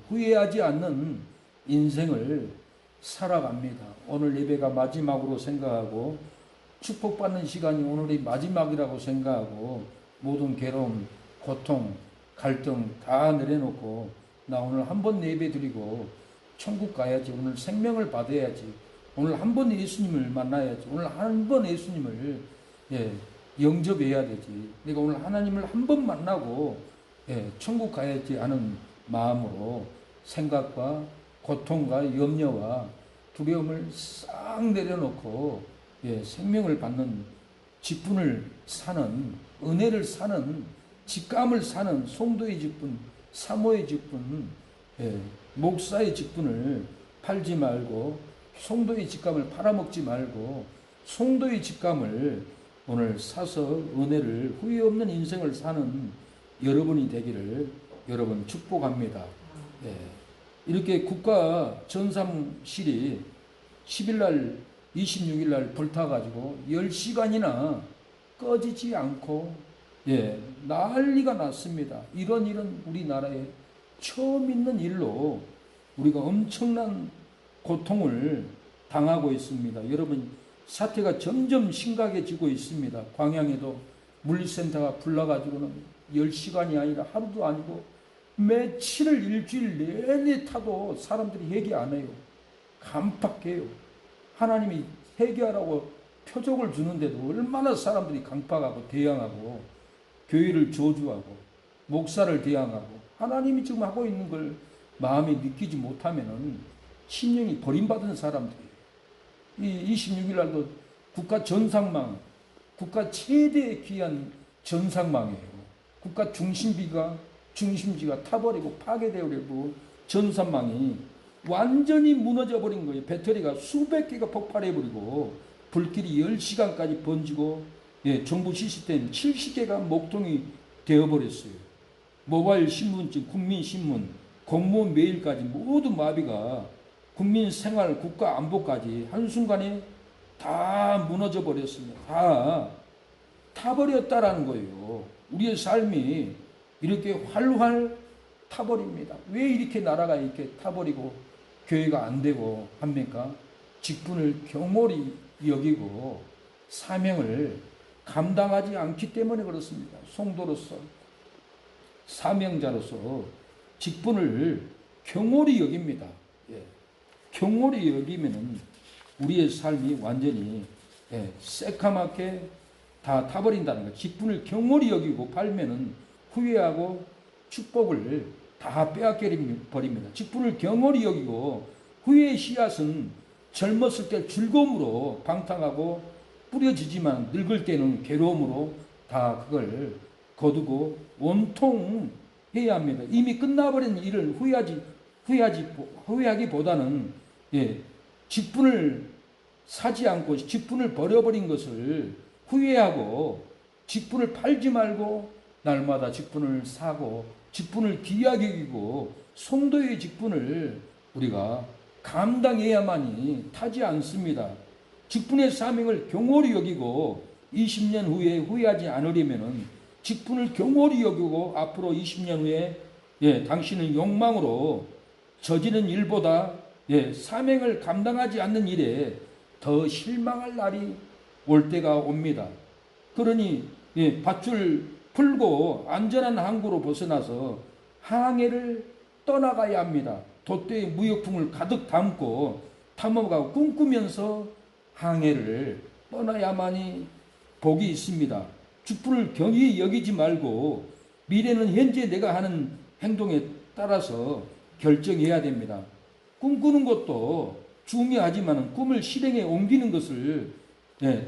후회하지 않는 인생을 살아갑니다. 오늘 예배가 마지막으로 생각하고 축복받는 시간이 오늘이 마지막이라고 생각하고 모든 괴로움, 고통, 갈등 다 내려놓고 나 오늘 한 번 예배 드리고 천국 가야지. 오늘 생명을 받아야지. 오늘 한 번 예수님을 만나야지. 오늘 한 번 예수님을 영접해야 되지. 내가 오늘 하나님을 한 번 만나고 천국 가야지 하는 마음으로 생각과 고통과 염려와 두려움을 싹 내려놓고 생명을 받는 직분을 사는 은혜를 사는 직감을 사는 성도의 직분, 사모의 직분, 목사의 직분을 팔지 말고 성도의 직감을 팔아먹지 말고 성도의 직감을 오늘 사서 은혜를 후회 없는 인생을 사는 여러분이 되기를 여러분 축복합니다. 이렇게 국가 전상실이 10일날 26일날 불타가지고 10시간이나 꺼지지 않고 난리가 났습니다. 이런 일은 우리나라에 처음 있는 일로 우리가 엄청난 고통을 당하고 있습니다. 여러분 사태가 점점 심각해지고 있습니다. 광양에도 물리센터가 불나가지고는 10시간이 아니라 하루도 아니고 며칠을 일주일 내내 타도 사람들이 회개 안 해요. 강팍해요. 하나님이 회개하라고 표적을 주는데도 얼마나 사람들이 강팍하고 대항하고 교회를 저주하고 목사를 대항하고 하나님이 지금 하고 있는 걸 마음에 느끼지 못하면은 심령이 버림받은 사람들이에요. 이 26일 날도 국가 전상망, 국가 최대 귀한 전상망이에요. 국가 중심지가 타버리고 파괴되어버리고 전산망이 완전히 무너져버린 거예요. 배터리가 수백 개가 폭발해버리고 불길이 10시간까지 번지고 정부 시스템 70개가 목통이 되어버렸어요. 모바일 신문증, 국민신문, 공무원 메일까지 모두 마비가 국민생활, 국가안보까지 한순간에 다 무너져 버렸습니다. 다 타버렸다라는 거예요. 우리의 삶이 이렇게 활활 타버립니다. 왜 이렇게 나라가 이렇게 타버리고 교회가 안 되고 합니까? 직분을 경홀히 여기고 사명을 감당하지 않기 때문에 그렇습니다. 성도로서 사명자로서 직분을 경홀히 여깁니다. 경홀히 여기면은 우리의 삶이 완전히 새카맣게 다 타버린다는 거. 직분을 경홀히 여기고 팔면은 후회하고 축복을 다 빼앗겨 버립니다. 직분을 경홀히 여기고 후회의 씨앗은 젊었을 때 즐거움으로 방탕하고 뿌려지지만 늙을 때는 괴로움으로 다 그걸 거두고 원통해야 합니다. 이미 끝나버린 일을 후회하기보다는 직분을 사지 않고 직분을 버려버린 것을 후회하고 직분을 팔지 말고 날마다 직분을 사고 직분을 귀하게 여기고 성도의 직분을 우리가 감당해야만이 타지 않습니다. 직분의 사명을 경홀히 여기고 20년 후에 후회하지 않으려면 직분을 경홀히 여기고 앞으로 20년 후에 당신은 욕망으로 저지른 일보다 사명을 감당하지 않는 일에 더 실망할 날이 올 때가 옵니다. 그러니 밧줄 풀고 안전한 항구로 벗어나서 항해를 떠나가야 합니다. 돛대의 무역풍을 가득 담고 탐험가고 꿈꾸면서 항해를 떠나야만이 복이 있습니다. 직분을 경히 여기지 말고 미래는 현재 내가 하는 행동에 따라서 결정해야 됩니다. 꿈꾸는 것도 중요하지만 꿈을 실행에 옮기는 것을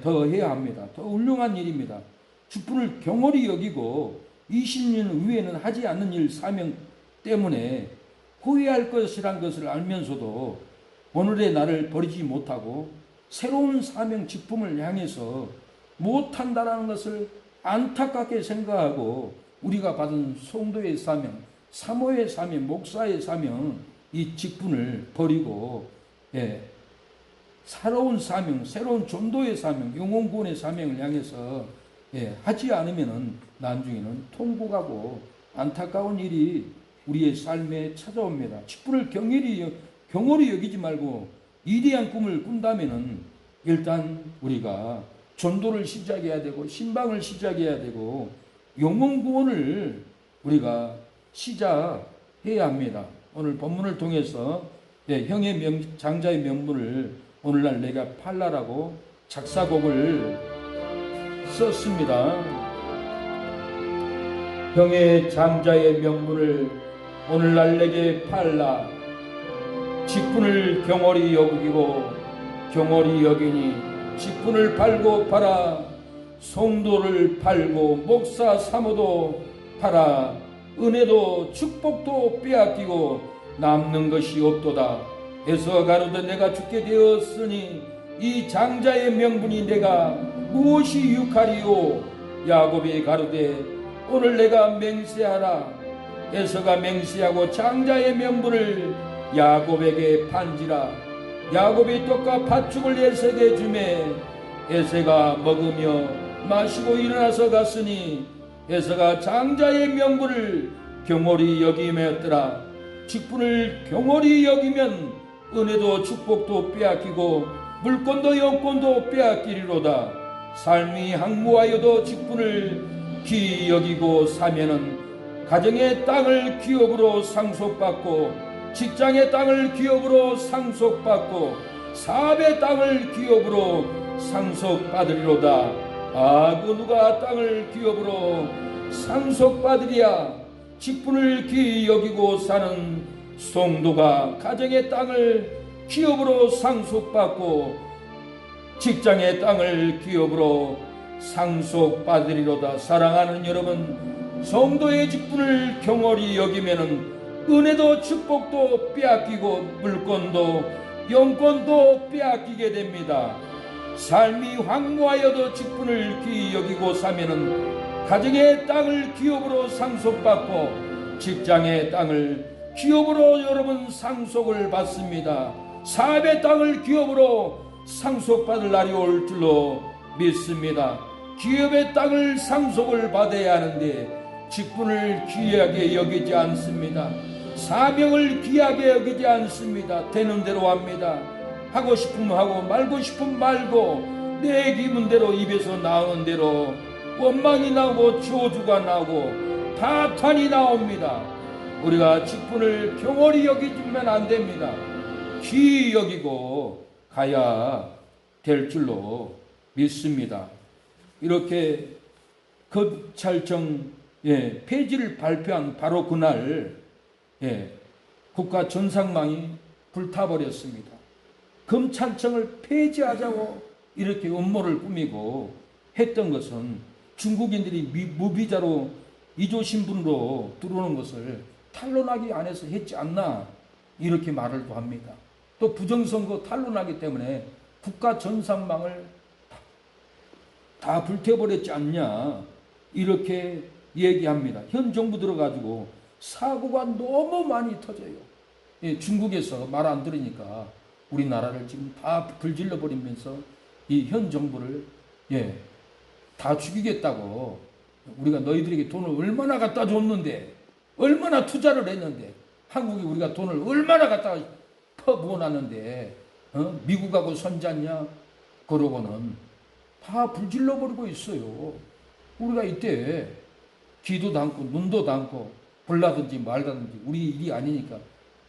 더 해야 합니다. 더 훌륭한 일입니다. 직분을 경홀히 여기고 20년 후에는 하지 않는 일 사명 때문에 후회할 것이란 것을 알면서도 오늘의 나를 버리지 못하고 새로운 사명 직분을 향해서 못한다는 것을 안타깝게 생각하고 우리가 받은 성도의 사명, 사모의 사명, 목사의 사명 이 직분을 버리고 새로운 사명, 새로운 전도의 사명, 영혼구원의 사명을 향해서 하지 않으면 나중에는 통곡하고 안타까운 일이 우리의 삶에 찾아옵니다. 직분을 경홀히 여기지 말고 위대한 꿈을 꾼다면은 일단 우리가 전도를 시작해야 되고 신방을 시작해야 되고 영혼 구원을 우리가 시작해야 합니다. 오늘 본문을 통해서 형의 장자의 명분을 오늘날 내가 팔라라고 작사곡을 썼습니다. 형의 장자의 명분을 오늘날 내게 팔라. 직분을 경홀히 여기고 경홀히 여기니 직분을 팔고 팔아 성도를 팔고 목사 사모도 팔아 은혜도 축복도 빼앗기고 남는 것이 없도다. 에서 가로되 내가 죽게 되었으니 이 장자의 명분이 내가 무엇이 유익하리요. 야곱이 가로되 오늘 내가 맹세하라. 에서가 맹세하고 장자의 명분을 야곱에게 판지라. 야곱이 떡과 팥죽을 에서에게 주매 에서가 먹으며 마시고 일어나서 갔으니 에서가 장자의 명분을 경홀히 여기매였더라. 직분을 경홀히 여기면 은혜도 축복도 빼앗기고 물권도 영권도 빼앗기리로다. 삶이 항무하여도 직분을 귀히 여기고 사면은 가정의 땅을 기업으로 상속받고 직장의 땅을 기업으로 상속받고 사업의 땅을 기업으로 상속받으리로다. 그 누가 땅을 기업으로 상속받으랴. 직분을 귀히 여기고 사는 성도가 가정의 땅을 기업으로 상속받고 직장의 땅을 기업으로 상속받으리로다. 사랑하는 여러분, 성도의 직분을 경홀히 여기면은 은혜도 축복도 빼앗기고 물권도 영권도 빼앗기게 됩니다. 삶이 황무하여도 직분을 귀히 여기고 사면은 가정의 땅을 기업으로 상속받고 직장의 땅을 기업으로 여러분 상속을 받습니다. 사업의 땅을 기업으로 상속받을 날이 올 줄로 믿습니다. 기업의 땅을 상속을 받아야 하는데 직분을 귀하게 여기지 않습니다. 사명을 귀하게 여기지 않습니다. 되는 대로 합니다. 하고 싶으면 하고 말고 싶으면 말고 내 기분대로 입에서 나오는 대로 원망이 나오고 저주가 나오고 파탄이 나옵니다. 우리가 직분을 경홀히 여기면 안 됩니다. 귀히 여기고 가야 될 줄로 믿습니다. 이렇게 검찰청 폐지를 발표한 바로 그날 국가 전상망이 불타버렸습니다. 검찰청을 폐지하자고 이렇게 음모를 꾸미고 했던 것은 중국인들이 무비자로 이조 신분으로 들어오는 것을 탄론하기 안해서 했지 않나 이렇게 말을 또 합니다. 또 부정선거 탄론하기 때문에 국가 전상망을 다 불태워버렸지 않냐 이렇게 얘기합니다. 현 정부 들어가지고 사고가 너무 많이 터져요. 중국에서 말 안 들으니까 우리나라를 지금 다 불질러 버리면서 이 현 정부를 다 죽이겠다고 우리가 너희들에게 돈을 얼마나 갖다 줬는데 얼마나 투자를 했는데 한국이 우리가 돈을 얼마나 갖다 퍼부어놨는데 미국하고 손잡냐 그러고는 다 불질러 버리고 있어요. 우리가 이때 귀도 닫고 눈도 닫고 불나든지 말다든지 우리 일이 아니니까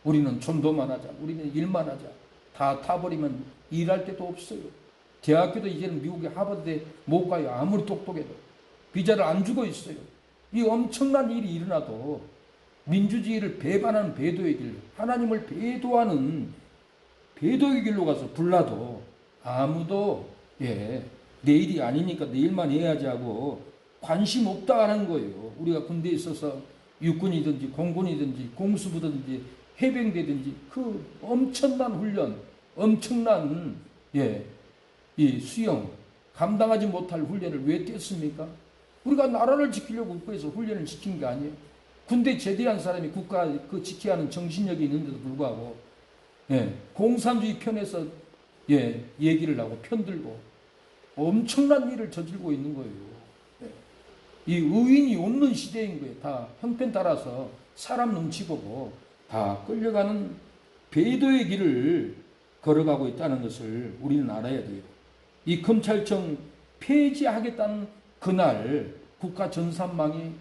우리는 전도만 하자. 우리는 일만 하자. 다 타버리면 일할 데도 없어요. 대학교도 이제는 미국의 하버드대 못 가요. 아무리 똑똑해도. 비자를 안 주고 있어요. 이 엄청난 일이 일어나도 민주주의를 배반하는 배도의 길, 하나님을 배도하는 배도의 길로 가서 불나도 아무도 내일이 아니니까 내일만 해야지 하고 관심 없다 하는 거예요. 우리가 군대에 있어서 육군이든지 공군이든지 공수부든지 해병대든지 그 엄청난 훈련, 엄청난 이 수영, 감당하지 못할 훈련을 왜 뛰었습니까? 우리가 나라를 지키려고 국가에서 훈련을 시킨 게 아니에요. 군대 제대한 사람이 국가 그 지켜야 하는 정신력이 있는데도 불구하고 공산주의 편에서 얘기를 하고 편들고 엄청난 일을 저질고 있는 거예요. 이 의인이 없는 시대인 거예요. 다 형편 따라서 사람 눈치 보고 다 끌려가는 배도의 길을 걸어가고 있다는 것을 우리는 알아야 돼요. 이 검찰청 폐지하겠다는 그날 국가 전산망이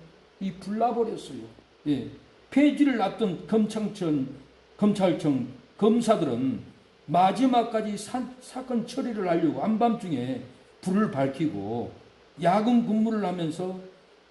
불나버렸어요. 예. 폐지를 앞둔 검찰청 검사들은 마지막까지 사건 처리를 하려고 한밤중에 불을 밝히고 야근 근무를 하면서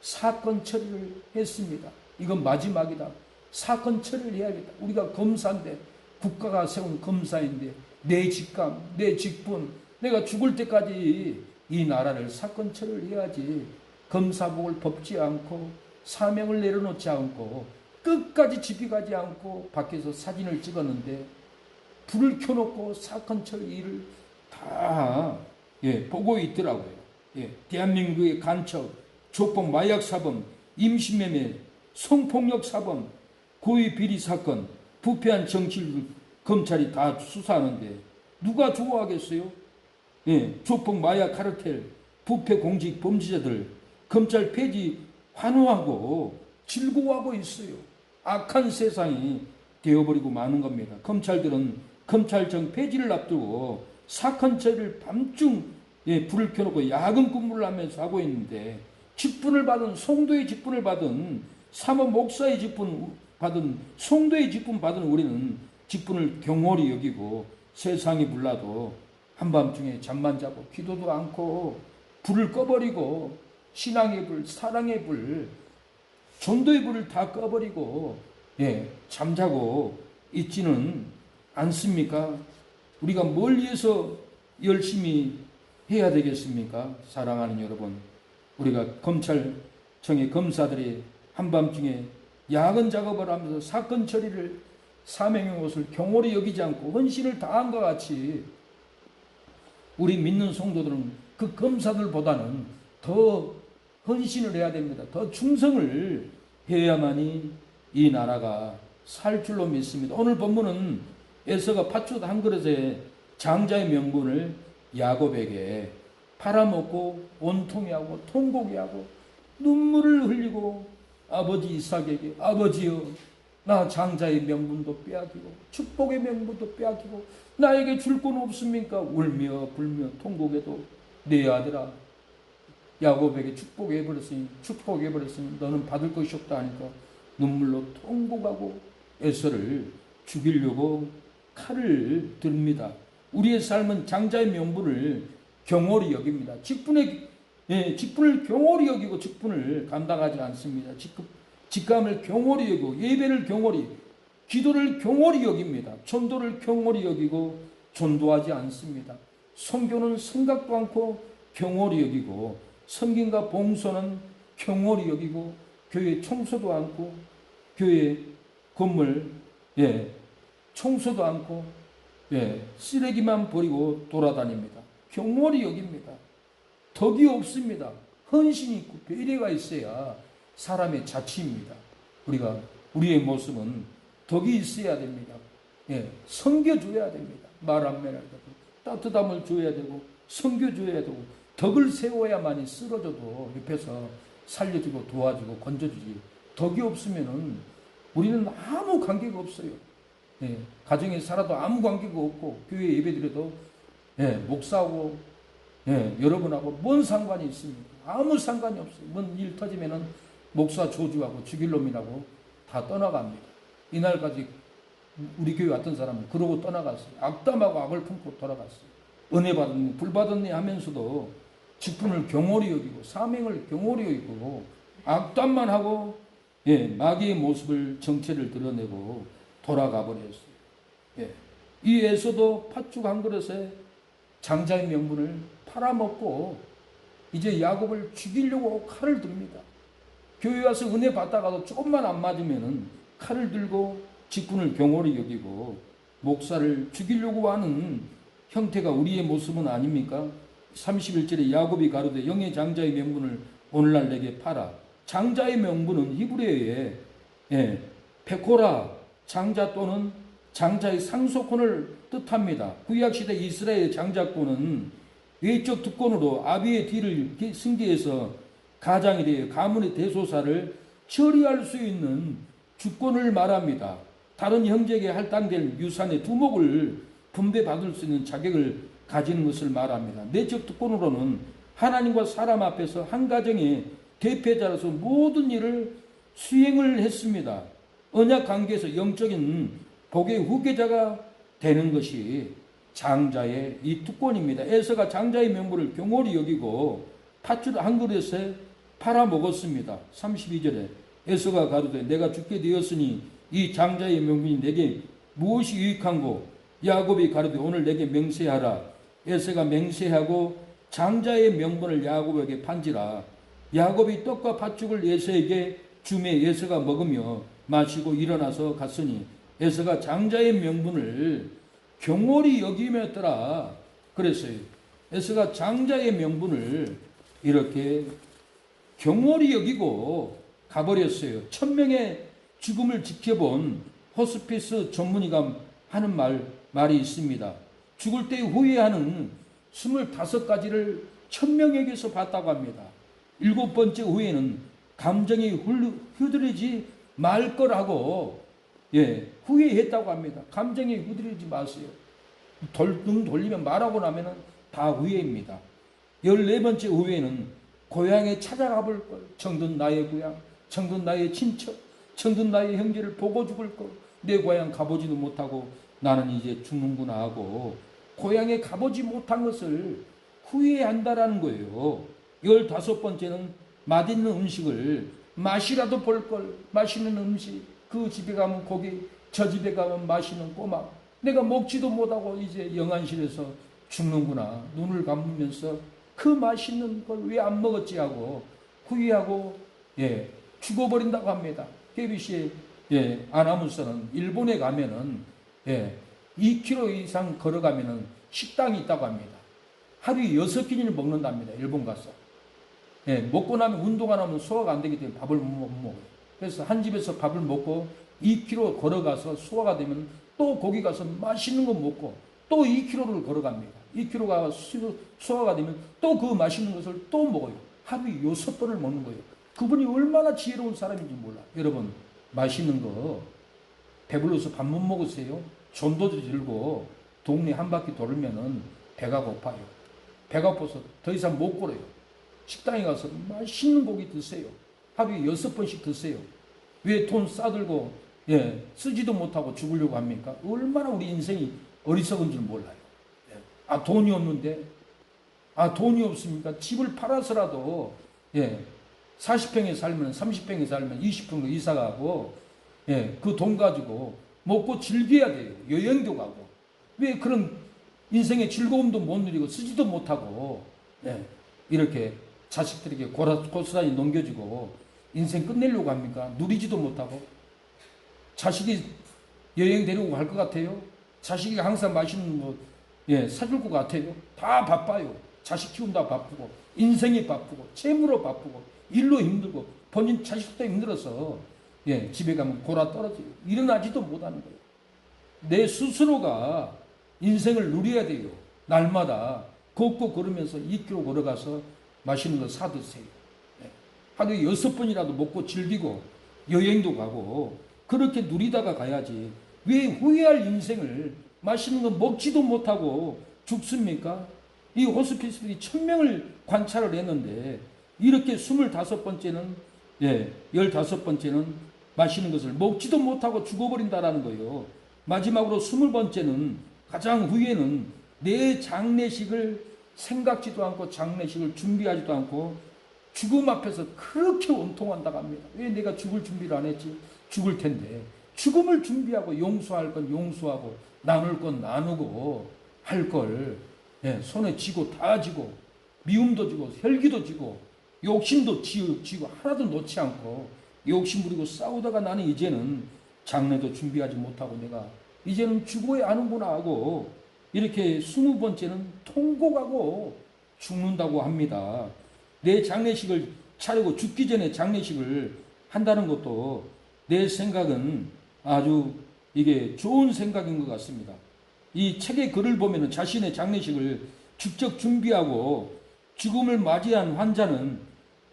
사건 처리를 했습니다. 이건 마지막이다. 사건 처리를 해야겠다. 우리가 검사인데, 국가가 세운 검사인데, 내 직감, 내 직분, 내가 죽을 때까지 이 나라를 사건 처리를 해야지. 검사복을 벗지 않고 사명을 내려놓지 않고 끝까지 집이 가지 않고 밖에서 사진을 찍었는데 불을 켜놓고 사건 처리 일을 다 보고 있더라고요. 대한민국의 간첩, 조폭 마약 사범, 임신매매, 성폭력 사범, 고위 비리 사건, 부패한 정치를 검찰이 다 수사하는데 누가 좋아하겠어요? 조폭 마약 카르텔, 부패 공직 범죄자들 검찰 폐지 환호하고 즐거워하고 있어요. 악한 세상이 되어버리고 마는 겁니다. 검찰들은 검찰청 폐지를 앞두고 사건 처리를 밤중 불을 켜놓고 야근 근무를 하면서 하고 있는데, 직분을 받은, 송도의 직분을 받은, 사모 목사의 직분 받은, 송도의 직분 받은 우리는 직분을 경홀히 여기고 세상이 불나도 한밤중에 잠만 자고 기도도 않고 불을 꺼버리고 신앙의 불, 사랑의 불, 전도의 불을 다 꺼버리고 잠자고 있지는 않습니까? 우리가 뭘 위해서 열심히 해야 되겠습니까? 사랑하는 여러분, 우리가 검찰청의 검사들이 한밤중에 야근 작업을 하면서 사건 처리를 사명의 것을 경홀히 여기지 않고 헌신을 다한 것 같이 우리 믿는 성도들은 그 검사들보다는 더 헌신을 해야 됩니다. 더 충성을 해야만이 이 나라가 살 줄로 믿습니다. 오늘 본문은 에서가 팥죽 한 그릇에 장자의 명분을 야곱에게 팔아먹고 원통이 하고 통곡이 하고 눈물을 흘리고 아버지 이삭에게, 아버지여, 나 장자의 명분도 빼앗기고 축복의 명분도 빼앗기고 나에게 줄 건 없습니까? 울며 불며 통곡해도 내 아들아, 야곱에게 축복해버렸으니 너는 받을 것이 없다 하니까 눈물로 통곡하고 에서를 죽이려고 칼을 듭니다. 우리의 삶은 장자의 명분을 경홀히 여깁니다. 직분을 경홀히 여기고 직분을 감당하지 않습니다. 직감을 경홀히 여기고 예배를 경홀히, 기도를 경홀히 여깁니다. 전도를 경홀히 여기고 전도하지 않습니다. 선교는 생각도 않고 경홀히 여기고 섬김과 봉사는 경홀히 여기고 교회 청소도 않고 교회 건물 청소도 않고 쓰레기만 버리고 돌아다닙니다. 경홀히 여깁니다. 덕이 없습니다. 헌신이 있고 배려가 있어야 사람의 자치입니다. 우리의 모습은 덕이 있어야 됩니다. 섬겨줘야 됩니다. 말 안 매할 때도 따뜻함을 줘야 되고 섬겨줘야 되고 덕을 세워야만이 쓰러져도 옆에서 살려주고 도와주고 건져주지. 덕이 없으면은 우리는 아무 관계가 없어요. 가정에 살아도 아무 관계가 없고 교회 예배드려도 목사하고 여러분하고 뭔 상관이 있습니까? 아무 상관이 없어요. 뭔 일 터지면은 목사 조주하고 죽일 놈이라고 다 떠나갑니다. 이날까지 우리 교회 왔던 사람은 그러고 떠나갔어요. 악담하고 악을 품고 돌아갔어요. 은혜 받았니 불 받았니 하면서도 직분을 경홀히 여기고 사명을 경홀히 여기고 악담만 하고 마귀의 모습을 정체를 드러내고 돌아가 버렸어요. 이 에서도 팥죽 한 그릇에 장자의 명분을 팔아먹고 이제 야곱을 죽이려고 칼을 듭니다. 교회 와서 은혜 받다가도 조금만 안 맞으면은 칼을 들고 직분을 경홀히 여기고 목사를 죽이려고 하는 형태가 우리의 모습은 아닙니까? 31절에 야곱이 가로되 영의 장자의 명분을 오늘날 내게 팔아. 장자의 명분은 히브리어에 페코라, 장자 또는 장자의 상속권을 뜻합니다. 구약시대 이스라엘 장자권은 외적 특권으로 아비의 뒤를 승계해서 가장이 되어 가문의 대소사를 처리할 수 있는 주권을 말합니다. 다른 형제에게 할당될 유산의 두목을 분배받을 수 있는 자격을 가지는 것을 말합니다. 내적 특권으로는 하나님과 사람 앞에서 한 가정의 대표자로서 모든 일을 수행을 했습니다. 언약 관계에서 영적인 복의 후계자가 되는 것이 장자의 이 특권입니다. 에서가 장자의 명분을 경홀히 여기고 팥줄 한 그릇에 팔아먹었습니다. 32절에 에서가 가로되 내가 죽게 되었으니 이 장자의 명분이 내게 무엇이 유익한고? 야곱이 가로되 오늘 내게 맹세하라. 에서가 맹세하고 장자의 명분을 야곱에게 판지라. 야곱이 떡과 팥죽을 에서에게 주매 에서가 먹으며 마시고 일어나서 갔으니 에서가 장자의 명분을 경홀히 여기며더라 그랬어요. 에서가 장자의 명분을 이렇게 경홀히 여기고 가버렸어요. 1000명의 죽음을 지켜본 호스피스 전문의가 하는 말이 있습니다. 죽을 때 후회하는 25가지를 1000명에게서 봤다고 합니다. 7번째 후회는 감정이 휘둘리지 말 거라고 후회했다고 합니다. 감정이 휘둘리지 마세요. 눈 돌리면 말하고 나면 다 후회입니다. 14번째 후회는 고향에 찾아가 볼 걸. 정든 나의 고향, 정든 나의 친척, 정든 나의 형제를 보고 죽을 걸. 내 고향 가보지도 못하고 나는 이제 죽는구나 하고 고향에 가보지 못한 것을 후회한다라는 거예요. 15번째는 맛있는 음식을 맛이라도 볼 걸. 맛있는 음식, 그 집에 가면 고기, 저 집에 가면 맛있는 꼬막. 내가 먹지도 못하고 이제 영안실에서 죽는구나. 눈을 감으면서 그 맛있는 걸 왜 안 먹었지 하고 후회하고 죽어버린다고 합니다. KBC의 아나운서는 일본에 가면은 2km 이상 걸어가면은 식당이 있다고 합니다. 하루에 6끼니를 먹는답니다. 일본 가서. 먹고 나면 운동 안 하면 소화가 안 되기 때문에 밥을 못 먹어요. 그래서 한 집에서 밥을 먹고 2km 걸어가서 소화가 되면 또 거기 가서 맛있는 거 먹고 또 2km를 걸어갑니다. 2km가 소화가 되면 또 그 맛있는 것을 또 먹어요. 하루에 6번을 먹는 거예요. 그분이 얼마나 지혜로운 사람인지 몰라. 여러분, 맛있는 거 배불러서 밥 못 먹으세요? 전도도 들고 동네 한 바퀴 돌면은 배가 고파요. 배가 고파서 더 이상 못 걸어요. 식당에 가서 맛있는 고기 드세요. 하루에 6번씩 드세요. 왜 돈 싸들고 쓰지도 못하고 죽으려고 합니까? 얼마나 우리 인생이 어리석은 줄 몰라요. 돈이 없는데 돈이 없습니까? 집을 팔아서라도 40평에 살면 30평에 살면 20평으로 이사가고 그 돈 가지고 먹고 즐겨야 돼요. 여행도 가고. 왜 그런 인생의 즐거움도 못 누리고 쓰지도 못하고 이렇게 자식들에게 고스란히 넘겨주고 인생 끝내려고 합니까? 누리지도 못하고. 자식이 여행 데리고 갈 것 같아요? 자식이 항상 맛있는 거 사줄 것 같아요? 다 바빠요. 자식 키운다 바쁘고 인생이 바쁘고 채무로 바쁘고 일로 힘들고 본인 자식도 힘들어서 집에 가면 골아 떨어져요. 일어나지도 못하는 거예요. 내 스스로가 인생을 누려야 돼요. 날마다 걷고 걸으면서 2km 걸어가서 맛있는 거 사 드세요. 하루에 6번이라도 먹고 즐기고 여행도 가고 그렇게 누리다가 가야지. 왜 후회할 인생을 맛있는 거 먹지도 못하고 죽습니까? 이 호스피스들이 1000명을 관찰을 했는데 이렇게 25번째는 15번째는 맛있는 것을 먹지도 못하고 죽어버린다라는 거예요. 마지막으로 20번째는 가장 후에는 내 장례식을 생각지도 않고 장례식을 준비하지도 않고 죽음 앞에서 그렇게 원통한다고 합니다. 왜 내가 죽을 준비를 안 했지? 죽을 텐데. 죽음을 준비하고 용서할 건 용서하고 나눌 건 나누고 할 걸 손에 쥐고 다 쥐고 미움도 지고 혈기도 지고 욕심도 지고 하나도 놓지 않고 욕심 부리고 싸우다가 나는 이제는 장례도 준비하지 못하고 내가 이제는 죽어야 하는구나 하고 이렇게 20번째는 통곡하고 죽는다고 합니다. 내 장례식을 차리고 죽기 전에 장례식을 한다는 것도 내 생각은 아주 이게 좋은 생각인 것 같습니다. 이 책의 글을 보면 자신의 장례식을 직접 준비하고 죽음을 맞이한 환자는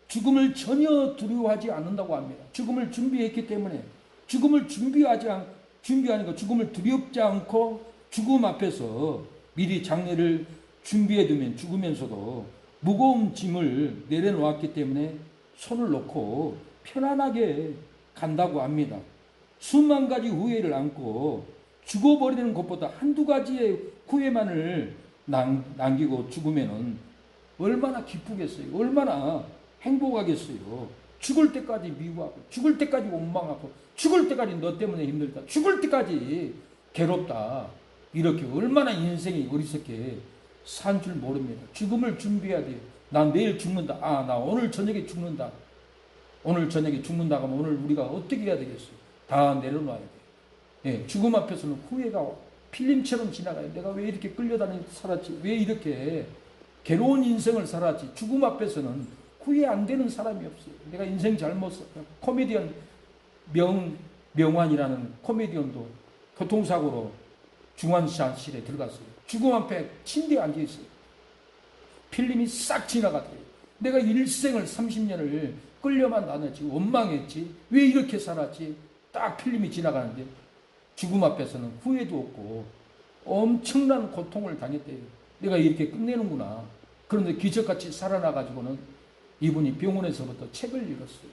죽음을 전혀 두려워하지 않는다고 합니다. 죽음을 준비했기 때문에 죽음을 준비하니까 죽음을 두렵지 않고 죽음 앞에서 미리 장례를 준비해 두면 죽으면서도 무거운 짐을 내려놓았기 때문에 손을 놓고 편안하게 간다고 합니다. 수만 가지 후회를 안고 죽어버리는 것보다 한두 가지의 후회만을 남기고 죽으면은 얼마나 기쁘겠어요. 얼마나 행복하겠어요. 죽을 때까지 미워하고 죽을 때까지 원망하고 죽을 때까지 너 때문에 힘들다. 죽을 때까지 괴롭다. 이렇게 얼마나 인생이 어리석게 산 줄 모릅니다. 죽음을 준비해야 돼요. 난 내일 죽는다. 나 오늘 저녁에 죽는다. 오늘 저녁에 죽는다고 하면 오늘 우리가 어떻게 해야 되겠어요? 다 내려놔야 돼요. 예, 죽음 앞에서는 후회가 필름처럼 지나가요. 내가 왜 이렇게 끌려다니면서 살았지? 왜 이렇게 괴로운 인생을 살았지? 죽음 앞에서는 후회 안 되는 사람이 없어요. 내가 인생 잘못 살았다. 코미디언 명환이라는 코미디언도 교통사고로 중환자실에 들어갔어요. 죽음 앞에 침대에 앉아있어요. 필름이 싹 지나가더래요. 내가 일생을 30년을 끌려만 다녔지, 원망했지, 왜 이렇게 살았지? 딱 필름이 지나가는데 죽음 앞에서는 후회도 없고 엄청난 고통을 당했대요. 내가 이렇게 끝내는구나. 그런데 기적같이 살아나가지고는 이분이 병원에서부터 책을 읽었어요.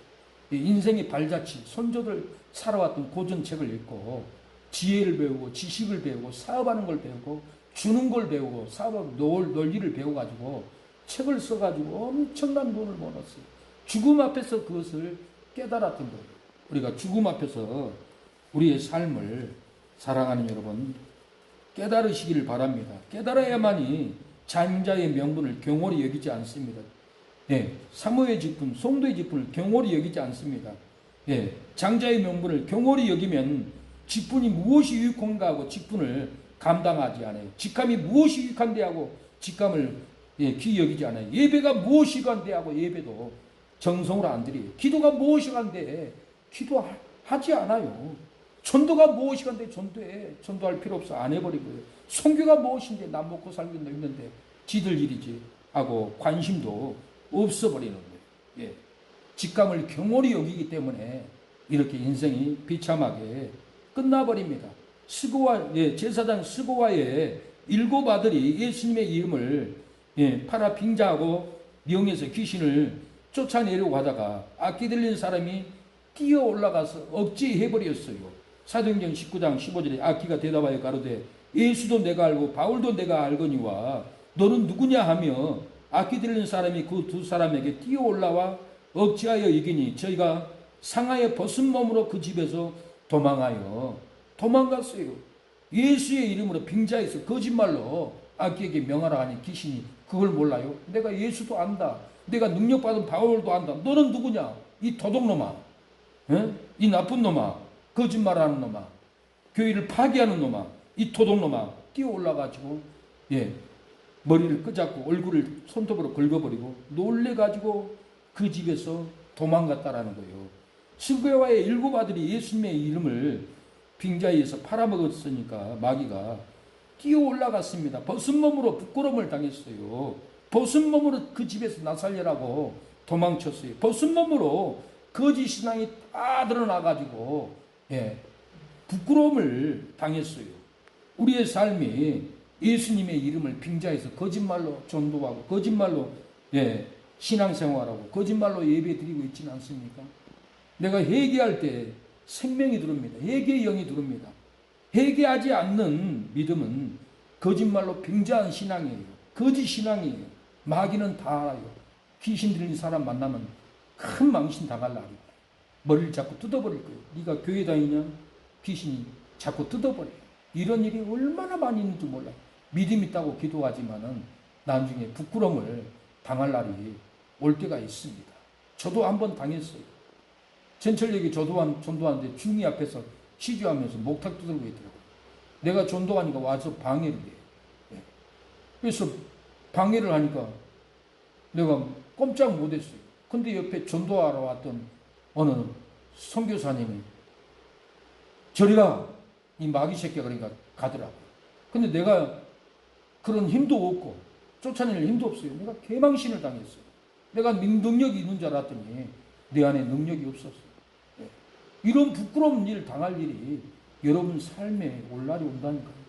인생의 발자취, 손조들 살아왔던 고전책을 읽고 지혜를 배우고 지식을 배우고 사업하는 걸 배우고 주는 걸 배우고 사업 논리를 배워가지고 책을 써가지고 엄청난 돈을 벌었어요. 죽음 앞에서 그것을 깨달았던 거예요. 우리가 죽음 앞에서 우리의 삶을 사랑하는 여러분 깨달으시기를 바랍니다. 깨달아야만이 장자의 명분을 경홀히 여기지 않습니다. 예, 사모의 직분, 송도의 직분을 경홀히 여기지 않습니다. 예, 장자의 명분을 경홀히 여기면 직분이 무엇이 유익한가 하고 직분을 감당하지 않아요. 직감이 무엇이 유익한데 하고 직감을 귀히 여기지 않아요. 예배가 무엇이 유익한데 하고 예배도 정성으로 안 드려요. 기도가 무엇이 유익한데 기도하지 않아요. 전도가 무엇이 유익한데 전도할 필요 없어. 안 해버리고요. 선교가 무엇인데 남 먹고 살기도 힘든데 지들 일이지 하고 관심도 없어버리는 거예요. 예. 직감을 경홀히 여기기 때문에 이렇게 인생이 비참하게 끝나버립니다. 제사장 스고와의 7 아들이 예수님의 이름을 팔아 빙자하고 명에서 귀신을 쫓아내려고 하다가 악기 들린 사람이 뛰어 올라가서 억제해버렸어요. 사도행전 19장 15절에 악기가 대답하여 가로되 예수도 내가 알고 바울도 내가 알거니와 너는 누구냐 하며 악기 들린 사람이 그 2 사람에게 뛰어 올라와 억제하여 이기니 저희가 상하여 벗은 몸으로 그 집에서 도망갔어요. 예수의 이름으로 빙자해서 거짓말로 악기에게 명하라 하니 귀신이 그걸 몰라요? 내가 예수도 안다. 내가 능력받은 바울도 안다. 너는 누구냐? 이 도둑놈아. 이 나쁜 놈아. 거짓말하는 놈아. 교회를 파괴하는 놈아. 이 도둑놈아. 뛰어 올라가지고 머리를 끄잡고 얼굴을 손톱으로 긁어버리고 놀래가지고 그 집에서 도망갔다라는 거예요. 스고와의 7 아들이 예수님의 이름을 빙자에서 팔아먹었으니까 마귀가 뛰어 올라갔습니다. 벗은 몸으로 부끄러움을 당했어요. 벗은 몸으로 그 집에서 나살려라고 도망쳤어요. 벗은 몸으로 거짓 신앙이 다 드러나가지고 부끄러움을 당했어요. 우리의 삶이 예수님의 이름을 빙자해서 거짓말로 전도하고 거짓말로 신앙생활하고 거짓말로 예배드리고 있지는 않습니까? 내가 회개할 때 생명이 들어옵니다. 회개의 영이 들어옵니다. 회개하지 않는 믿음은 거짓말로 빙자한 신앙이에요. 거짓 신앙이에요. 마귀는 다 알아요. 귀신 들린 사람 만나면 큰 망신 당할 날이에요. 머리를 자꾸 뜯어버릴 거예요. 네가 교회 다니냐? 귀신이 자꾸 뜯어버려요. 이런 일이 얼마나 많이 있는지 몰라요. 믿음 있다고 기도하지만은 나중에 부끄러움을 당할 날이 올 때가 있습니다. 저도 한번 당했어요. 전철역에 전도하는데 중위 앞에서 시주하면서 목탁 두들고 있더라고요. 내가 전도하니까 와서 방해를 해요. 그래서 방해를 하니까 내가 꼼짝 못했어요. 근데 옆에 전도하러 왔던 어느 선교사님이 저리가 이 마귀 새끼야 그러니까 가더라고요. 근데 내가 그런 힘도 없고 쫓아낼 힘도 없어요. 내가 개망신을 당했어요. 내가 능력이 있는 줄 알았더니 내 안에 능력이 없었어요. 이런 부끄러운 일을 당할 일이 여러분 삶에 올 날이 온다니까요.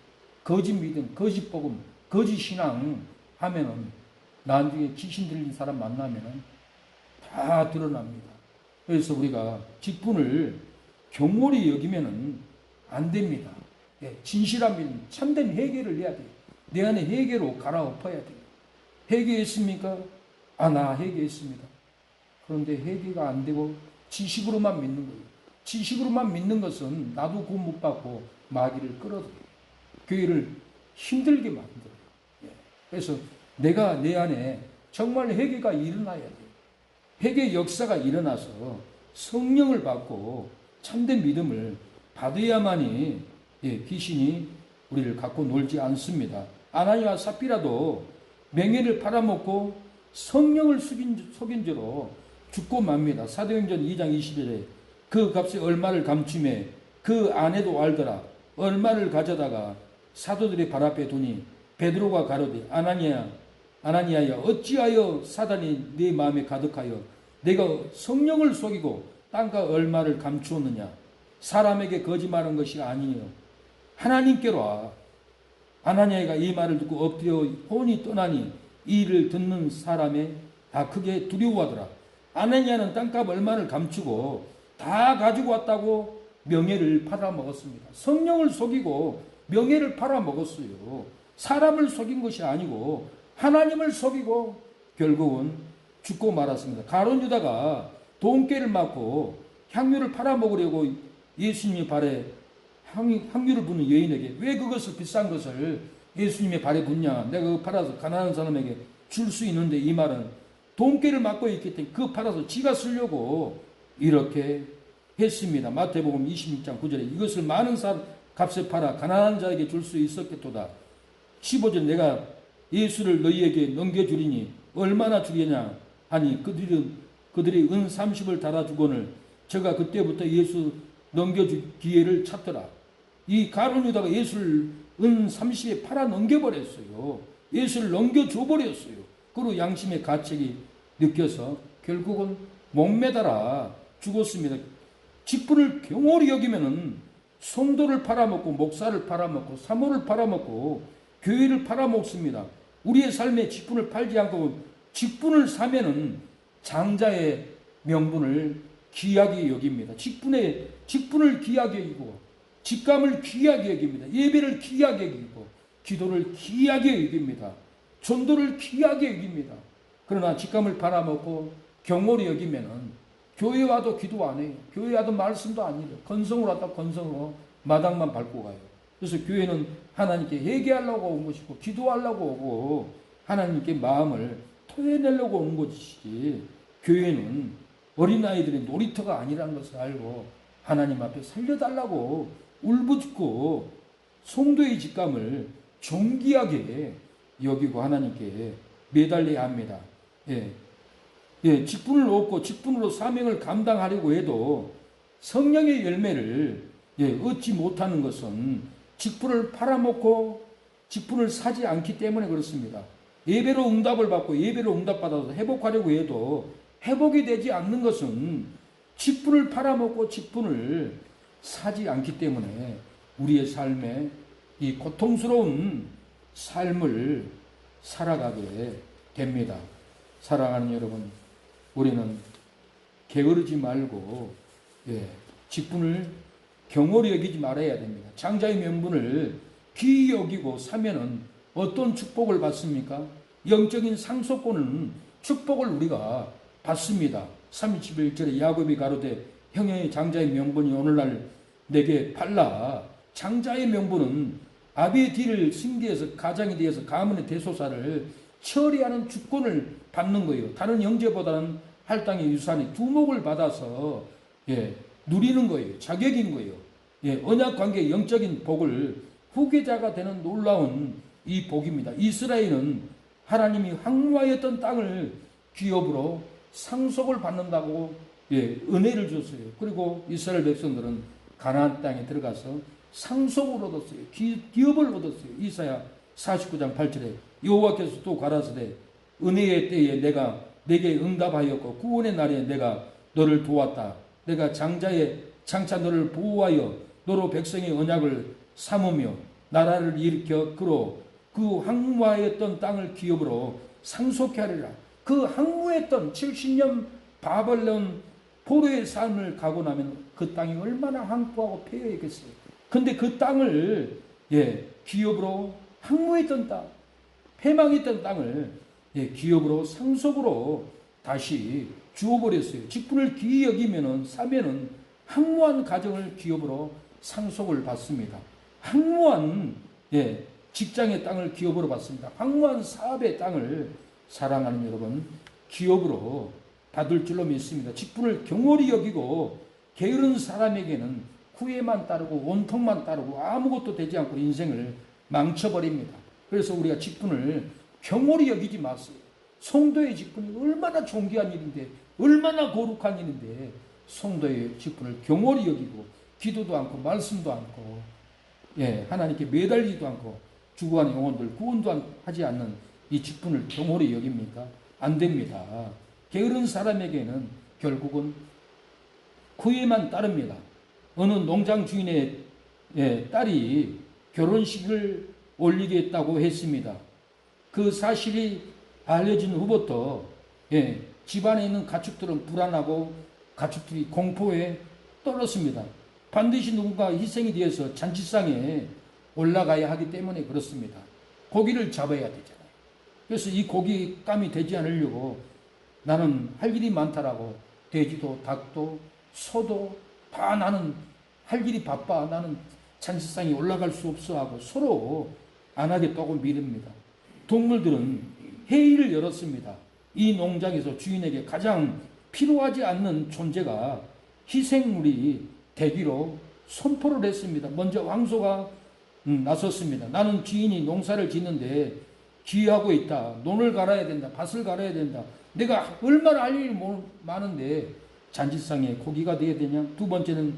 거짓 믿음, 거짓 복음, 거짓 신앙 하면은 나중에 귀신 들린 사람 만나면은 다 드러납니다. 그래서 우리가 직분을 경홀히 여기면은 안 됩니다. 예, 진실한 믿음, 참된 회개를 해야 돼요. 내 안에 회개로 갈아엎어야 돼요. 회개했습니까? 나 회개했습니다. 그런데 회개가 안 되고 지식으로만 믿는 거예요. 지식으로만 믿는 것은 나도 구원 못 받고 마귀를 끌어들여요. 교회를 힘들게 만들어요. 예. 그래서 내가 내 안에 정말 회개가 일어나야 돼요. 회개 역사가 일어나서 성령을 받고 참된 믿음을 받아야만이 귀신이 우리를 갖고 놀지 않습니다. 아나니와 삽비라도 명예를 팔아먹고 성령을 속인 죄로 죽고 맙니다. 사도행전 2장 20절에 그 값에 얼마를 감추매 그 아내도 알더라. 얼마를 가져다가 사도들의 발 앞에 두니 베드로가 가로되 아나니아야 어찌하여 사단이 네 마음에 가득하여 내가 성령을 속이고 땅과 얼마를 감추었느냐. 사람에게 거짓말한 것이 아니에요. 하나님께로 와. 아나니아가 이 말을 듣고 엎드려 혼이 떠나니 이 일을 듣는 사람에 다 크게 두려워하더라. 아나니아는 땅값 얼마를 감추고 다 가지고 왔다고 명예를 팔아먹었습니다. 성령을 속이고 명예를 팔아먹었어요. 사람을 속인 것이 아니고 하나님을 속이고 결국은 죽고 말았습니다. 가룟 유다가 돈깨를 맞고 향유를 팔아먹으려고 예수님의 발에 향유를 붓는 여인에게 왜 그것을 비싼 것을 예수님의 발에 붓냐. 내가 그거 팔아서 가난한 사람에게 줄 수 있는데 이 말은 돈깨를 맞고 있기 때문에 그거 팔아서 지가 쓰려고 이렇게 했습니다. 마태복음 26장 9절에 이것을 많은 값에 팔아 가난한 자에게 줄 수 있었겠도다. 15절 내가 예수를 너희에게 넘겨주리니 얼마나 주겠냐 하니 그들이 은 30을 달아주거늘 제가 그때부터 예수 넘겨줄 기회를 찾더라. 이 가룟 유다가 예수를 은 30에 팔아 넘겨버렸어요. 예수를 넘겨줘버렸어요. 그리고 양심의 가책이 느껴서 결국은 목매달아 죽었습니다. 직분을 경홀히 여기면은 성도를 팔아먹고 목사를 팔아먹고 사모를 팔아먹고 교회를 팔아먹습니다. 우리의 삶에 직분을 팔지 않고 직분을 사면은 장자의 명분을 귀하게 여깁니다. 직분을 귀하게 여기고 직감을 귀하게 여깁니다. 예배를 귀하게 여기고 기도를 귀하게 여깁니다. 전도를 귀하게 여깁니다. 그러나 직감을 팔아먹고 경홀히 여기면은 교회 와도 기도 안 해요. 교회 와도 말씀도 안 해요. 건성으로 왔다 건성으로 마당만 밟고 가요. 그래서 교회는 하나님께 회개하려고 온 것이고 기도하려고 오고 하나님께 마음을 토해내려고 온 것이지 교회는 어린아이들의 놀이터가 아니라는 것을 알고 하나님 앞에 살려달라고 울부짖고 성도의 직감을 존귀하게 여기고 하나님께 매달려야 합니다. 직분을 얻고 직분으로 사명을 감당하려고 해도 성령의 열매를 얻지 못하는 것은 직분을 팔아먹고 직분을 사지 않기 때문에 그렇습니다. 예배로 응답을 받고 예배로 응답받아서 회복하려고 해도 회복이 되지 않는 것은 직분을 팔아먹고 직분을 사지 않기 때문에 우리의 삶에 이 고통스러운 삶을 살아가게 됩니다. 사랑하는 여러분, 우리는 게으르지 말고 직분을 경홀히 여기지 말아야 됩니다. 장자의 명분을 귀히 여기고 사면은 어떤 축복을 받습니까? 영적인 상속권은 축복을 우리가 받습니다. 31절에 야곱이 가로되 형의 장자의 명분이 오늘날 내게 팔라. 장자의 명분은 아비의 뒤를 승계해서 가장에 대해서 가문의 대소사를 처리하는 주권을 받는 거예요. 다른 형제보다는 할당의 유산의 두목을 받아서 누리는 거예요. 자격인 거예요. 언약관계 영적인 복을 후계자가 되는 놀라운 이 복입니다. 이스라엘은 하나님이 황무하였던 땅을 기업으로 상속을 받는다고 은혜를 줬어요. 그리고 이스라엘 백성들은 가나안 땅에 들어가서 상속을 얻었어요. 기업을 얻었어요. 이사야 49장 8절에 여호와께서 또 가라사대 은혜의 때에 내가 내게 응답하였고 구원의 날에 내가 너를 도왔다. 내가 장자의 장차 너를 보호하여 너로 백성의 언약을 삼으며 나라를 일으켜 그로 그 황무하였던 땅을 기업으로 상속케 하리라. 그 황무했던 70년 바벨론 포로의 삶을 가고 나면 그 땅이 얼마나 황폐하고 폐허했겠어요. 근데 그 땅을 기업으로 황무했던 땅, 패망했던 땅을 기업으로 상속으로 다시 주어버렸어요. 직분을 귀히 여기면은 사면은 황무한 가정을 기업으로 상속을 받습니다. 황무한 직장의 땅을 기업으로 받습니다. 황무한 사업의 땅을 사랑하는 여러분 기업으로 받을 줄로 믿습니다. 직분을 경홀히 여기고 게으른 사람에게는 후회만 따르고 원통만 따르고 아무것도 되지 않고 인생을 망쳐버립니다. 그래서 우리가 직분을 경홀히 여기지 마세요. 성도의 직분이 얼마나 존귀한 일인데 얼마나 거룩한 일인데 성도의 직분을 경홀히 여기고 기도도 않고 말씀도 않고 하나님께 매달리지도 않고 죽어가는 영혼들 구원도 하지 않는 이 직분을 경홀히 여깁니까? 안 됩니다. 게으른 사람에게는 결국은 후회만 따릅니다. 어느 농장 주인의 딸이 결혼식을 올리겠다고 했습니다. 그 사실이 알려진 후부터 집안에 있는 가축들은 불안하고 가축들이 공포에 떨었습니다. 반드시 누군가 희생이 되어서 잔치상에 올라가야 하기 때문에 그렇습니다. 고기를 잡아야 되잖아요. 그래서 이 고기감이 되지 않으려고 나는 할 일이 많다라고 돼지도 닭도 소도 다 나는 할 일이 바빠 나는 잔치상에 올라갈 수 없어 하고 서로 안 하겠다고 미릅니다. 동물들은 회의를 열었습니다. 이 농장에서 주인에게 가장 필요하지 않는 존재가 희생물이 되기로 선포를 했습니다. 먼저 왕소가 나섰습니다. 나는 주인이 농사를 짓는데 기하고 있다. 논을 갈아야 된다. 밭을 갈아야 된다. 내가 얼마나 할 일이 많은데 잔치상에 고기가 되어야 되냐. 두 번째는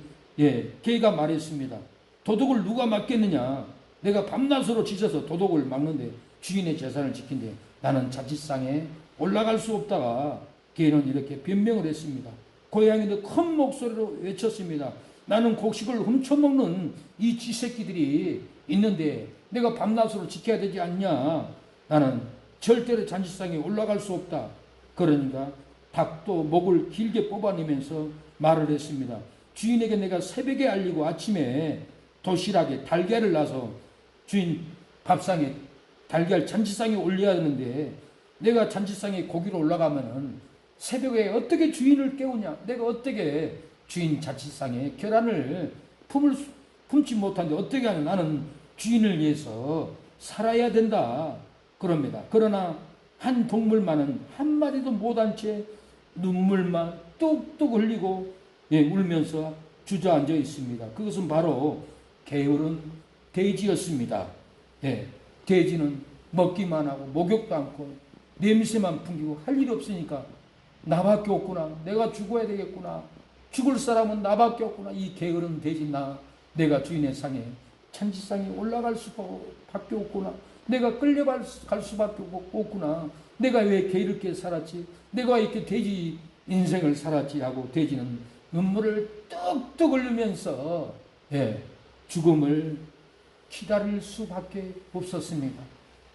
개가 말했습니다. 도둑을 누가 막겠느냐. 내가 밤낮으로 지쳐서 도둑을 막는데 주인의 재산을 지킨데 나는 잔치상에 올라갈 수 없다가 개는 이렇게 변명을 했습니다. 고양이도 큰 목소리로 외쳤습니다. 나는 곡식을 훔쳐먹는 이 쥐새끼들이 있는데 내가 밤낮으로 지켜야 되지 않냐. 나는 절대로 잔치상에 올라갈 수 없다. 그러니까 닭도 목을 길게 뽑아내면서 말을 했습니다. 주인에게 내가 새벽에 알리고 아침에 도시락에 달걀을 놔서 주인 밥상에 달걀 잔치상에 올려야 하는데 내가 잔치상에 고기로 올라가면은 새벽에 어떻게 주인을 깨우냐. 내가 어떻게 주인 잔치상에 계란을 품지 못하는데 어떻게 하냐. 나는 주인을 위해서 살아야 된다. 그럽니다. 그러나 한 동물만은 한마디도 못한 채 눈물만 뚝뚝 흘리고 울면서 주저앉아 있습니다. 그것은 바로 게으른 돼지였습니다. 돼지는 먹기만 하고 목욕도 않고 냄새만 풍기고 할 일이 없으니까 나밖에 없구나. 내가 죽어야 되겠구나. 죽을 사람은 나밖에 없구나. 이 게으른 돼지 내가 주인의 상에 잔치상에 올라갈 수밖에 없구나. 내가 끌려갈 수밖에 없구나. 내가 왜 게으르게 살았지? 내가 이렇게 돼지 인생을 살았지? 하고 돼지는 눈물을 뚝뚝 흘리면서 죽음을 기다릴 수밖에 없었습니다.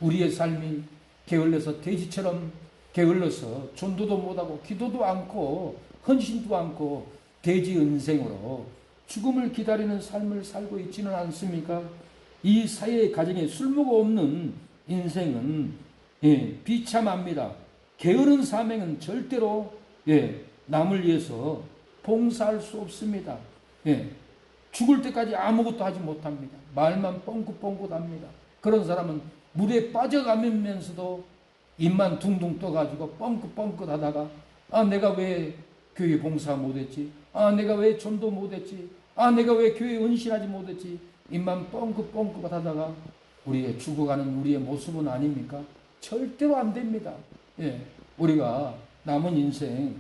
우리의 삶이 게을러서 돼지처럼 게을러서 전도도 못하고 기도도 않고 헌신도 않고 돼지 인생으로 죽음을 기다리는 삶을 살고 있지는 않습니까? 이 사회의 가정에 쓸모가 없는 인생은 비참합니다. 게으른 사명은 절대로 남을 위해서 봉사할 수 없습니다. 죽을 때까지 아무것도 하지 못합니다. 말만 뻥긋뻥긋합니다. 그런 사람은 물에 빠져가면서도 입만 둥둥 떠가지고 뻥긋뻥긋 하다가 내가 왜 교회 봉사 못했지? 내가 왜 전도 못했지? 내가 왜 교회 헌신하지 못했지? 입만 뻥긋뻥긋 하다가 우리의 죽어가는 우리의 모습은 아닙니까? 절대로 안 됩니다. 우리가 남은 인생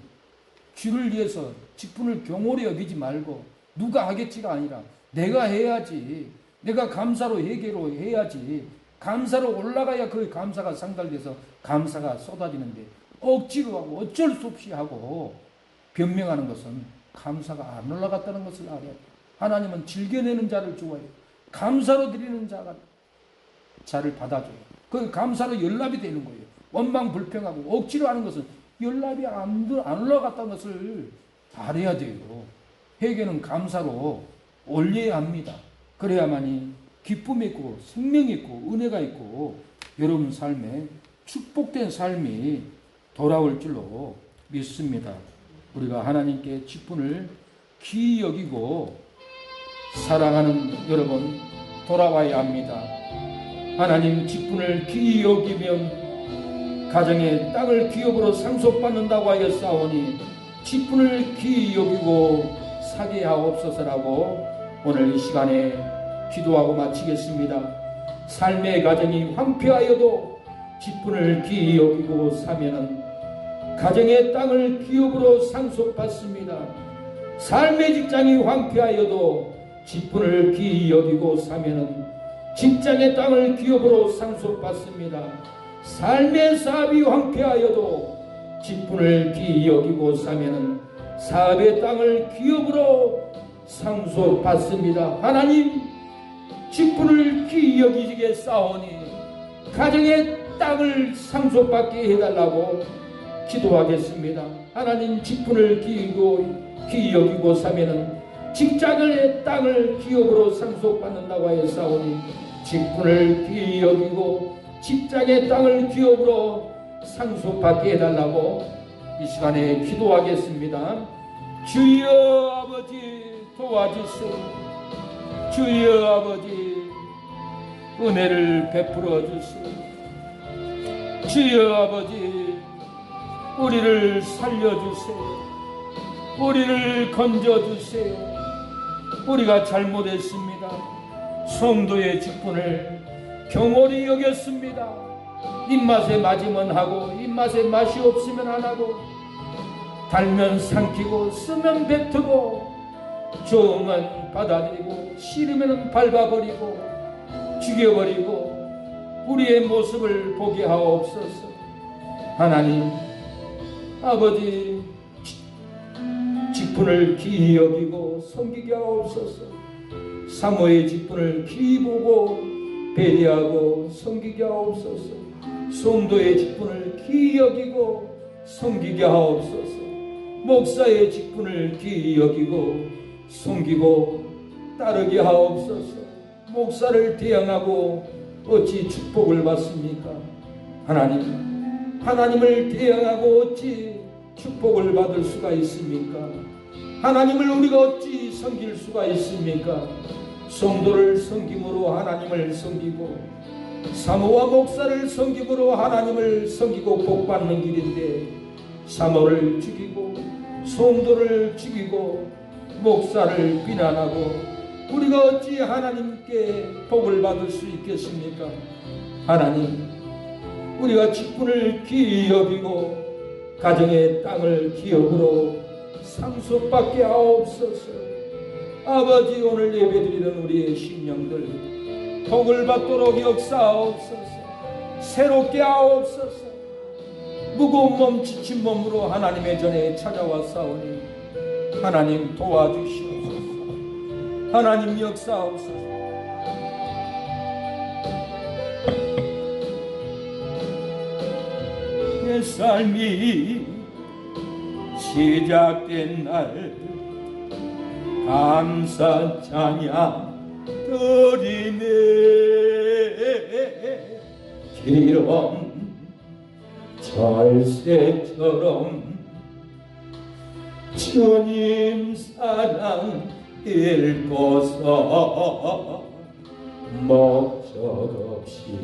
주를 위해서 직분을 경홀히 여기지 말고 누가 하겠지가 아니라 내가 해야지. 내가 감사로 회개로 해야지. 감사로 올라가야 그 감사가 상달돼서 감사가 쏟아지는데 억지로 하고 어쩔 수 없이 하고 변명하는 것은 감사가 안 올라갔다는 것을 알아야 돼요. 하나님은 즐겨내는 자를 좋아해요. 감사로 드리는 자를 받아줘요. 그 감사로 연락이 되는 거예요. 원망 불평하고 억지로 하는 것은 연락이 안 올라갔다는 것을 알아야 돼요. 회개는 감사로 올려야 합니다. 그래야만이 기쁨이 있고 생명이 있고 은혜가 있고 여러분 삶에 축복된 삶이 돌아올 줄로 믿습니다. 우리가 하나님께 직분을 귀히 여기고 사랑하는 여러분 돌아와야 합니다. 하나님 직분을 귀히 여기면 가정의 땅을 기업으로 상속받는다고 하였사오니 직분을 귀히 여기고 사게 하옵소서라고 오늘 이 시간에 기도하고 마치겠습니다. 삶의 가정이 황폐하여도 직분을 귀히 여기고 사면은 가정의 땅을 기업으로 상속받습니다. 삶의 직장이 황폐하여도 직분을 귀히 여기고 사면은 직장의 땅을 기업으로 상속받습니다. 삶의 사업이 황폐하여도 직분을 귀히 여기고 사면은 사업의 땅을 기업으로 상속받습니다. 하나님 직분을 귀히 여기게 싸우니 가정의 땅을 상속받게 해달라고 기도하겠습니다. 하나님 직분을 귀히 여기고 사면은 직장의 땅을 기업으로 상속받는다고 하였사오니 직분을 귀히 여기고 직장의 땅을 기업으로 상속받게 해달라고 이 시간에 기도하겠습니다. 주여 아버지 도와주세요. 주여 아버지 은혜를 베풀어 주세요. 주여 아버지 우리를 살려주세요. 우리를 건져주세요. 우리가 잘못했습니다. 성도의 직분을 경홀히 여겼습니다. 입맛에 맞으면 하고 입맛에 맛이 없으면 안 하고 달면 삼키고 쓰면 뱉고 좋으면 받아들이고 싫으면 밟아버리고 죽여버리고 우리의 모습을 보게 하옵소서. 하나님 아버지 직분을 귀히 여기고 섬기게 하옵소서. 사모의 직분을 귀히 보고 배려하고 섬기게 하옵소서. 성도의 직분을 귀히 여기고 섬기게 하옵소서. 목사의 직분을 귀히 여기고 섬기고 따르게 하옵소서. 목사를 대항하고 어찌 축복을 받습니까? 하나님을 대항하고 어찌 축복을 받을 수가 있습니까? 하나님을 우리가 어찌 섬길 수가 있습니까? 성도를 섬김으로 하나님을 섬기고 사모와 목사를 섬김으로 하나님을 섬기고 복받는 길인데 사모를 죽이고 성도를 죽이고 목사를 비난하고 우리가 어찌 하나님께 복을 받을 수 있겠습니까? 하나님 우리가 직분을 귀히 여기고 가정의 땅을 기업으로 상속받게 하옵소서. 아버지 오늘 예배드리는 우리의 심령들 복을 받도록 역사하옵소서. 새롭게 하옵소서. 무거운 몸 지친 몸으로 하나님의 전에 찾아왔사오니 하나님 도와주시옵소서. 하나님 역사하옵소서. 내 삶이 시작된 날 감사 찬양 드리네. 기름 절새처럼 주님 사랑 읽고서 목적 없이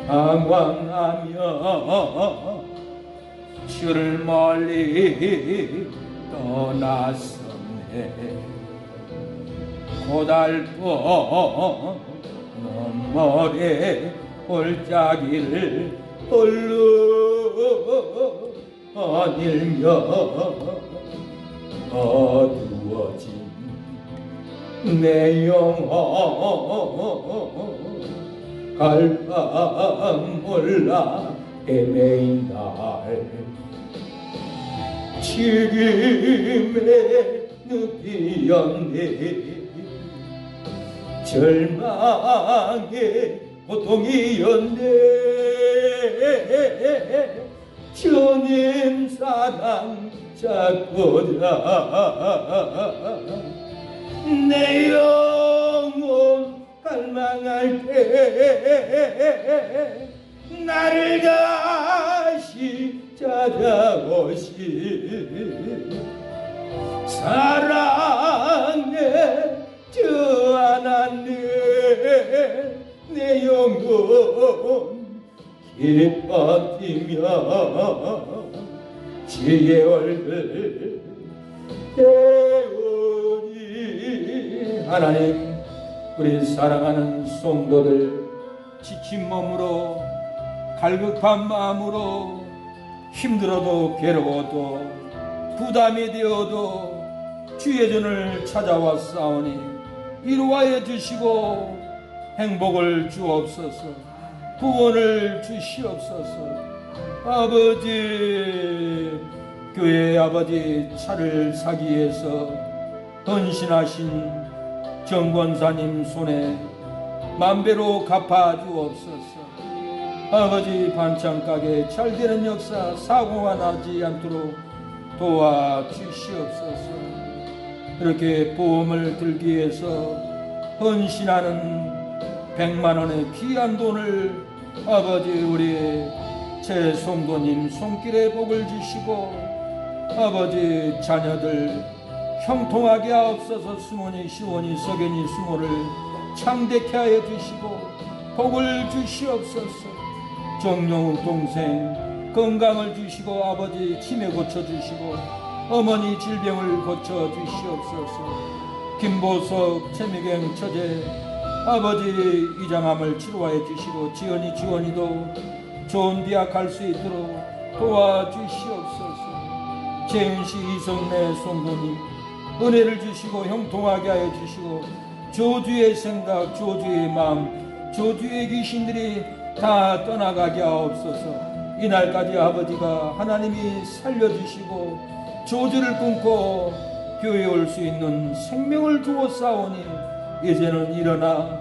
방황하며 주를 멀리 떠났었네. 고달픈 눈물의 골짜기를 흘러내밀며 어두워진 내 영혼 갈 바 몰라 헤매인 날 지금의 늪이었네. 절망의 고통이었네. 주님 사랑 찾고자 내 영혼 갈망할 때 나를 다시 찾아오시 사랑의 주 하나님 내 영혼 기뻐뛰며 주의 얼굴 배우니. 하나님, 우리 사랑하는 성도들 지친 몸으로 갈급한 마음으로 힘들어도 괴로워도 부담이 되어도 주의 전을 찾아왔사오니 이루하여 주시고 행복을 주옵소서. 구원을 주시옵소서. 아버지, 교회 아버지 차를 사기 위해서 헌신하신 정권사님 손에 만배로 갚아 주옵소서. 아버지, 반찬가게 잘되는 역사 사고가 나지 않도록 도와주시옵소서. 이렇게 보험을 들기 위해서 헌신하는 100만원의 귀한 돈을 아버지 우리 제 성도님 손길에 복을 주시고 아버지 자녀들 형통하게 하옵소서. 수모니 시오니 석연이 수모를 창대케 하여 주시고 복을 주시옵소서. 정용욱 동생 건강을 주시고 아버지 치매 고쳐주시고 어머니 질병을 고쳐주시옵소서. 김보석 최미경 처제 아버지 이장암을 치료하여 주시고 지연이 지원이도 좋은 대학 갈 수 있도록 도와주시옵소서. 재은씨 이성래 성도님 은혜를 주시고 형통하게 하여 주시고 조주의 생각 조주의 마음 조주의 귀신들이 다 떠나가게 하옵소서. 이날까지 아버지가 하나님이 살려주시고 조주를 끊고 교회에 올 수 있는 생명을 주었사오니 이제는 일어나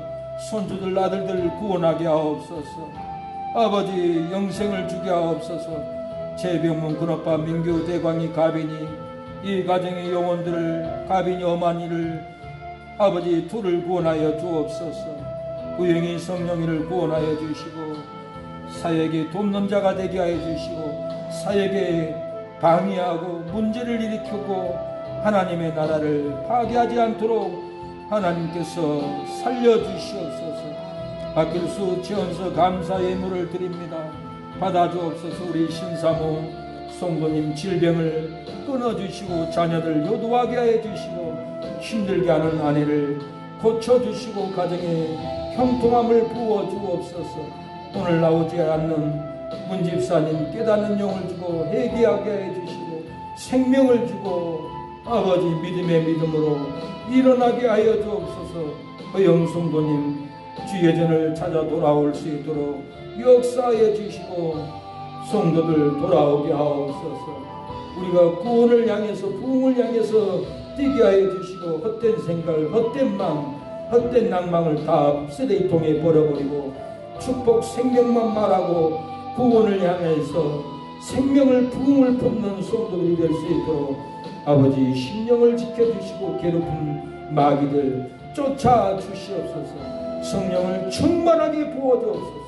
손주들 아들들 구원하게 하옵소서. 아버지 영생을 주게 하옵소서. 재병문 큰오빠 민규 대광이 가빈이 이 가정의 영혼들을 가빈이 어머니를 아버지 둘을 구원하여 주옵소서. 우영이 성령이를 구원하여 주시고 사역에 돕는 자가 되게 하여 주시고 사역에 방해하고 문제를 일으키고 하나님의 나라를 파괴하지 않도록 하나님께서 살려주시옵소서. 박길수 지원서 감사 예물을 드립니다. 받아주옵소서. 우리 신사모 성도님 질병을 끊어주시고 자녀들 효도하게 하여 주시고 힘들게 하는 아내를 고쳐주시고 가정에 형통함을 부어주옵소서. 오늘 나오지 않는 문집사님 깨닫는 영을 주고 회개하게 해 주시고 생명을 주고 아버지 믿음의 믿음으로 일어나게 하여 주옵소서. 허영성도님 주의 전을 찾아 돌아올 수 있도록 역사하여 주시고 성도들 돌아오게 하옵소서. 우리가 구원을 향해서 부흥을 향해서 뛰게 하여 주시고 헛된 생각 헛된 마음 헛된 낭망을 다 쓰레기통에 버려버리고 축복 생명만 말하고 구원을 향해서 생명을 부흥을 품는 성도들이 될 수 있도록 아버지 심령을 지켜주시고 괴롭힌 마귀들 쫓아주시옵소서. 성령을 충만하게 부어주옵소서.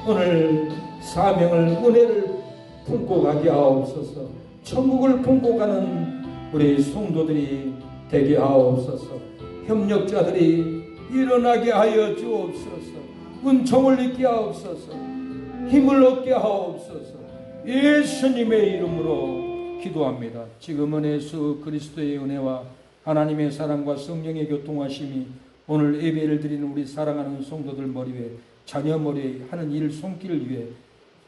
오늘 사명을 은혜를 품고 가게 하옵소서. 천국을 품고 가는 우리 성도들이 되게 하옵소서. 협력자들이 일어나게 하여 주옵소서. 은총을 입게 하옵소서. 힘을 얻게 하옵소서. 예수님의 이름으로 기도합니다. 지금은 예수 그리스도의 은혜와 하나님의 사랑과 성령의 교통하심이 오늘 예배를 드리는 우리 사랑하는 성도들 머리 위에 자녀 머리에 하는 일 손길 위에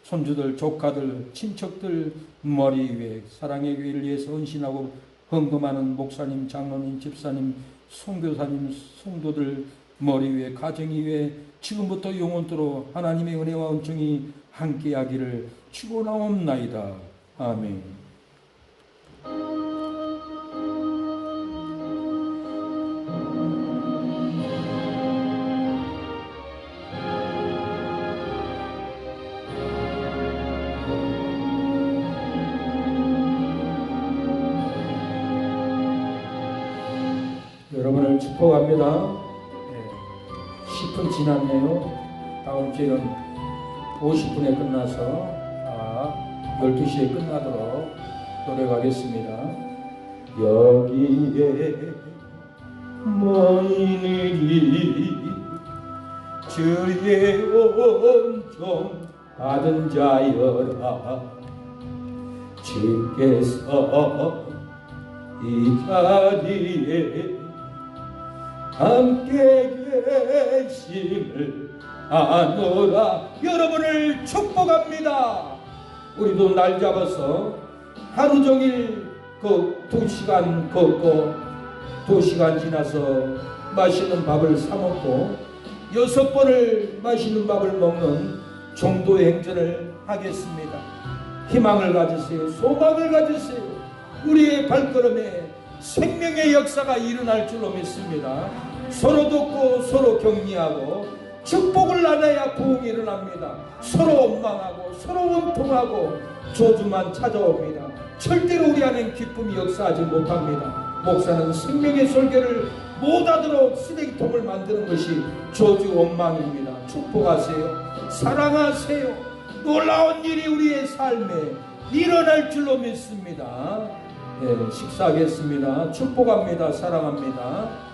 손주들 조카들 친척들 머리 위에 사랑의 교회를 위해서 헌신하고 헌금하는 목사님 장로님 집사님 선교사님 성도들 머리 위에 가정 위에 지금부터 영원토록 하나님의 은혜와 은총이 함께하기를 축원하옵나이다. 아멘. 여러분을 축복합니다. 10분 지났네요. 다음 주에는 50분에 끝나서 12시에 끝나도록 노력하겠습니다. 여기에 모이니 주의 온종 받은 자여라. 주께서 이 자리에 함께 계심을 아노라. 여러분을 축복합니다. 우리도 날 잡아서 하루 종일 2시간 걷고 2시간 지나서 맛있는 밥을 사 먹고 6번을 맛있는 밥을 먹는 정도의 행전을 하겠습니다. 희망을 가지세요. 소망을 가지세요. 우리의 발걸음에 생명의 역사가 일어날 줄로 믿습니다. 서로 돕고 서로 격려하고 축복을 나눠야 부흥이 일어납니다. 서로 원망하고 서로 원통하고 저주만 찾아옵니다. 절대로 우리 안엔 기쁨이 역사하지 못합니다. 목사는 생명의 설교를 못하도록 쓰레기통을 만드는 것이 저주 원망입니다. 축복하세요. 사랑하세요. 놀라운 일이 우리의 삶에 일어날 줄로 믿습니다. 식사하겠습니다. 축복합니다. 사랑합니다.